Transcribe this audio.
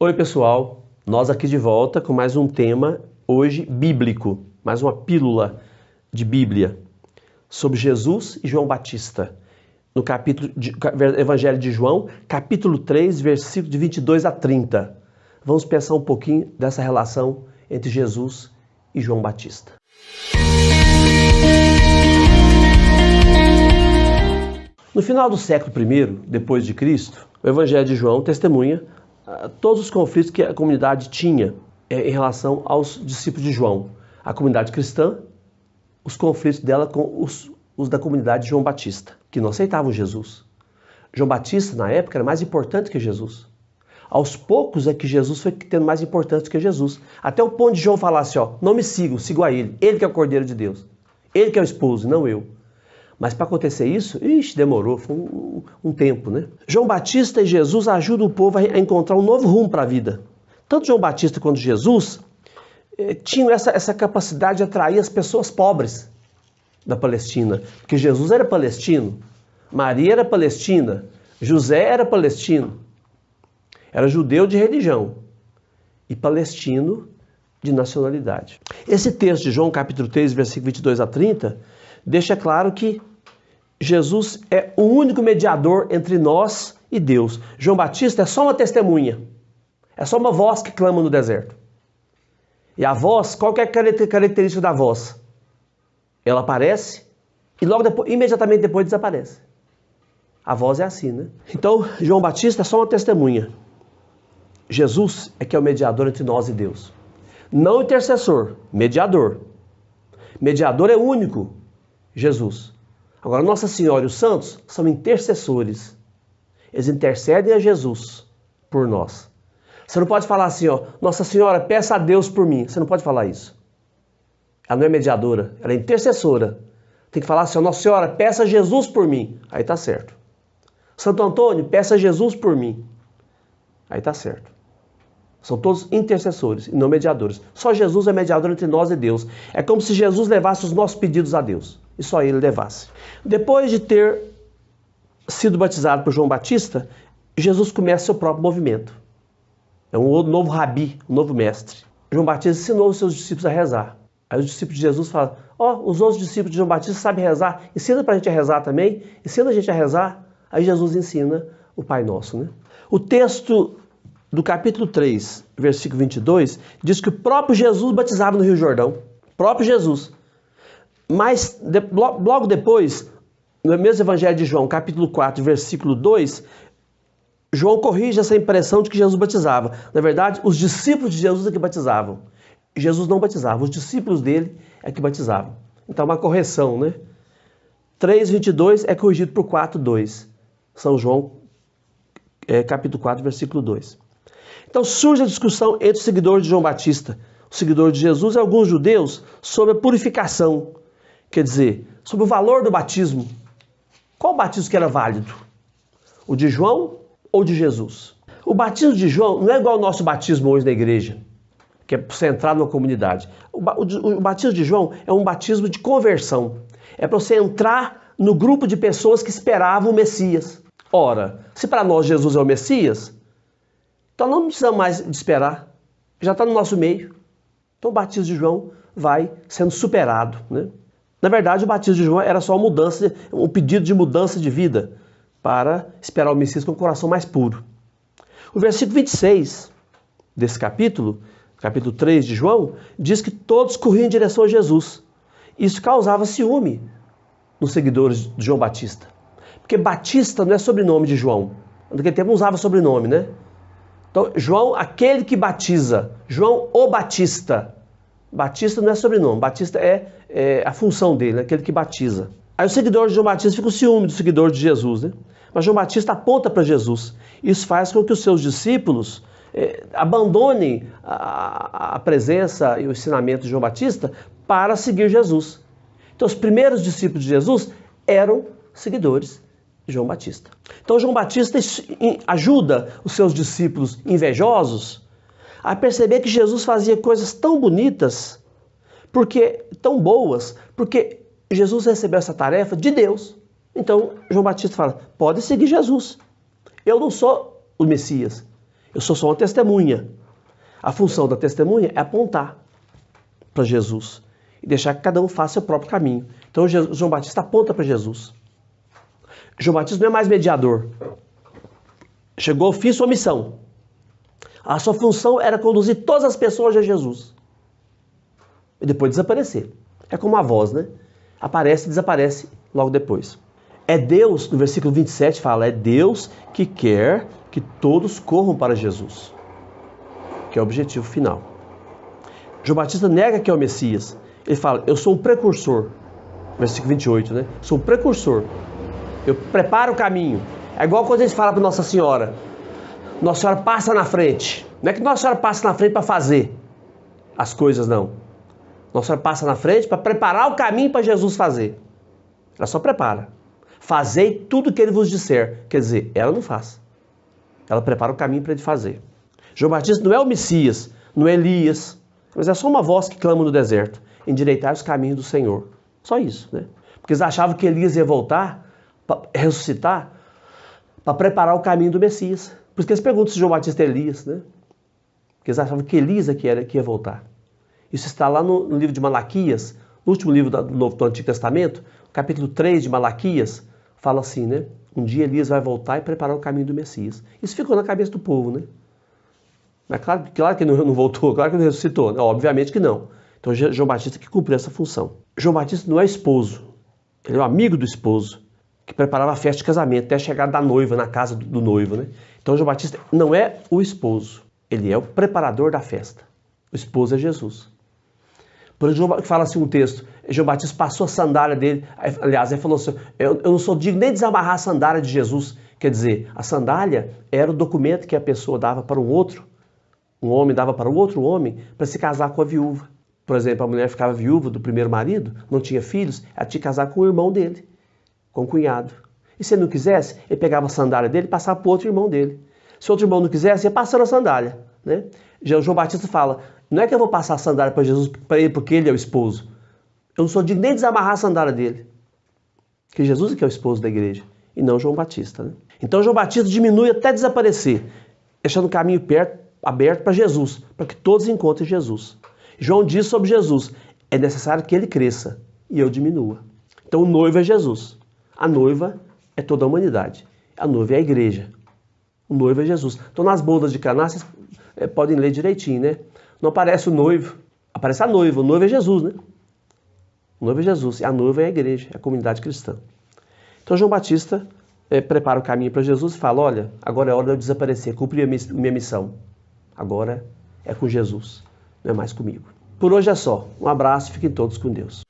Oi pessoal, nós aqui de volta com mais um tema, hoje bíblico, mais uma pílula de Bíblia sobre Jesus e João Batista, no Evangelho de João, capítulo 3, versículo de 22 a 30. Vamos pensar um pouquinho dessa relação entre Jesus e João Batista. No final do século I, depois de Cristo, o Evangelho de João testemunha todos os conflitos que a comunidade tinha em relação aos discípulos de João. A comunidade cristã, os conflitos dela com os da comunidade de João Batista, que não aceitavam Jesus. João Batista, na época, era mais importante que Jesus. Aos poucos é que Jesus foi tendo mais importância que Jesus. Até o ponto de João falar assim, não me sigam, sigam a ele. Ele que é o Cordeiro de Deus. Ele que é o esposo, não eu. Mas para acontecer isso, demorou, foi um tempo, né? João Batista e Jesus ajudam o povo a encontrar um novo rumo para a vida. Tanto João Batista quanto Jesus tinham essa capacidade de atrair as pessoas pobres da Palestina. Porque Jesus era palestino, Maria era palestina, José era palestino. Era judeu de religião e palestino de nacionalidade. Esse texto de João capítulo 3, versículo 22 a 30, deixa claro que Jesus é o único mediador entre nós e Deus. João Batista é só uma testemunha. É só uma voz que clama no deserto. E a voz, qual que é a característica da voz? Ela aparece e logo depois, imediatamente depois desaparece. A voz é assim, né? Então, João Batista é só uma testemunha. Jesus é que é o mediador entre nós e Deus. Não intercessor, mediador. Mediador é único, Jesus. Agora, Nossa Senhora e os santos são intercessores. Eles intercedem a Jesus por nós. Você não pode falar assim, Nossa Senhora, peça a Deus por mim. Você não pode falar isso. Ela não é mediadora, ela é intercessora. Tem que falar assim, Nossa Senhora, peça a Jesus por mim. Aí tá certo. Santo Antônio, peça a Jesus por mim. Aí tá certo. São todos intercessores e não mediadores. Só Jesus é mediador entre nós e Deus. É como se Jesus levasse os nossos pedidos a Deus. E só ele levasse. Depois de ter sido batizado por João Batista, Jesus começa seu próprio movimento. É um novo rabi, um novo mestre. João Batista ensinou os seus discípulos a rezar. Aí os discípulos de Jesus falam, os outros discípulos de João Batista sabem rezar, ensina pra gente a rezar também, ensina a gente a rezar. Aí Jesus ensina o Pai Nosso, né? O texto do capítulo 3, versículo 22, diz que o próprio Jesus batizava no Rio Jordão. Próprio Jesus. Mas, logo depois, no mesmo Evangelho de João, capítulo 4, versículo 2, João corrige essa impressão de que Jesus batizava. Na verdade, os discípulos de Jesus é que batizavam. Jesus não batizava, os discípulos dele é que batizavam. Então, uma correção, né? 3:22 é corrigido por 4:2. São João, capítulo 4, versículo 2. Então surge a discussão entre os seguidores de João Batista, os seguidores de Jesus e alguns judeus sobre a purificação. Quer dizer, sobre o valor do batismo. Qual batismo que era válido? O de João ou de Jesus? O batismo de João não é igual ao nosso batismo hoje na igreja, que é para você entrar numa comunidade. O batismo de João é um batismo de conversão. É para você entrar no grupo de pessoas que esperavam o Messias. Ora, se para nós Jesus é o Messias, então não precisamos mais de esperar. Já está no nosso meio. Então o batismo de João vai sendo superado, né? Na verdade, o batismo de João era só um pedido de mudança de vida para esperar o Messias com o coração mais puro. O versículo 26 desse capítulo 3 de João, diz que todos corriam em direção a Jesus. Isso causava ciúme nos seguidores de João Batista. Porque Batista não é sobrenome de João. Naquele tempo não usava sobrenome, né? Então, João, aquele que batiza. João o Batista. Batista não é sobrenome. Batista é a função dele, né? Aquele que batiza. Aí os seguidores de João Batista ficam com ciúme dos seguidores de Jesus, né? Mas João Batista aponta para Jesus. Isso faz com que os seus discípulos abandonem a presença e o ensinamento de João Batista para seguir Jesus. Então os primeiros discípulos de Jesus eram seguidores de João Batista. Então João Batista ajuda os seus discípulos invejosos a perceber que Jesus fazia coisas tão bonitas, tão boas, porque Jesus recebeu essa tarefa de Deus. Então João Batista fala, pode seguir Jesus. Eu não sou o Messias. Eu sou só uma testemunha. A função da testemunha é apontar para Jesus e deixar que cada um faça seu próprio caminho. Então João Batista aponta para Jesus. João Batista não é mais mediador. Chegou ao fim sua missão. A sua função era conduzir todas as pessoas a Jesus. E depois desaparecer. É como a voz, né? Aparece e desaparece logo depois. É Deus, no versículo 27 fala, é Deus que quer que todos corram para Jesus. Que é o objetivo final. João Batista nega que é o Messias. Ele fala, eu sou um precursor. Versículo 28, né? Sou um precursor. Eu preparo o caminho. É igual quando a gente fala para Nossa Senhora. Nossa Senhora passa na frente. Não é que Nossa Senhora passa na frente para fazer as coisas, não. Nossa Senhora passa na frente para preparar o caminho para Jesus fazer. Ela só prepara. Fazei tudo o que ele vos disser. Quer dizer, ela não faz. Ela prepara o caminho para ele fazer. João Batista não é o Messias, não é Elias, mas é só uma voz que clama no deserto. Endireitar os caminhos do Senhor. Só isso, né? Porque eles achavam que Elias ia voltar, para ressuscitar, para preparar o caminho do Messias. Por isso que eles perguntam se João Batista é Elias, né? Porque eles achavam que Elias que ia voltar. Isso está lá no livro de Malaquias, no último livro do Antigo Testamento, capítulo 3 de Malaquias, fala assim, né? Um dia Elias vai voltar e preparar o caminho do Messias. Isso ficou na cabeça do povo, né? Mas claro que não voltou, claro que não ressuscitou. Né? Obviamente que não. Então João Batista que cumpriu essa função. João Batista não é esposo. Ele é o amigo do esposo, que preparava a festa de casamento, até a chegada da noiva, na casa do noivo, né? Então João Batista não é o esposo. Ele é o preparador da festa. O esposo é Jesus. Por isso fala assim um texto, João Batista passou a sandália dele, aliás, ele falou assim, eu não sou digno nem de desamarrar a sandália de Jesus. Quer dizer, a sandália era o documento que a pessoa dava para um outro, um homem dava para o outro homem, para se casar com a viúva. Por exemplo, a mulher ficava viúva do primeiro marido, não tinha filhos, ela tinha que casar com o irmão dele, com o cunhado. E se ele não quisesse, ele pegava a sandália dele e passava para o outro irmão dele. Se o outro irmão não quisesse, ia passando a sandália, né? João Batista fala, não é que eu vou passar a sandália para Jesus, para ele, porque ele é o esposo. Eu não sou digno nem de desamarrar a sandália dele. Que Jesus é que é o esposo da igreja, e não João Batista. Né? Então João Batista diminui até desaparecer, deixando o caminho aberto para Jesus, para que todos encontrem Jesus. João diz sobre Jesus, é necessário que ele cresça e eu diminua. Então o noivo é Jesus. A noiva é toda a humanidade. A noiva é a igreja. O noivo é Jesus. Então nas bodas de Caná, vocês podem ler direitinho, né? Não aparece o noivo, aparece a noiva. O noivo é Jesus, né? O noivo é Jesus. E a noiva é a igreja, é a comunidade cristã. Então João Batista prepara o caminho para Jesus e fala, olha, agora é hora de eu desaparecer, cumprir a minha missão. Agora é com Jesus, não é mais comigo. Por hoje é só. Um abraço e fiquem todos com Deus.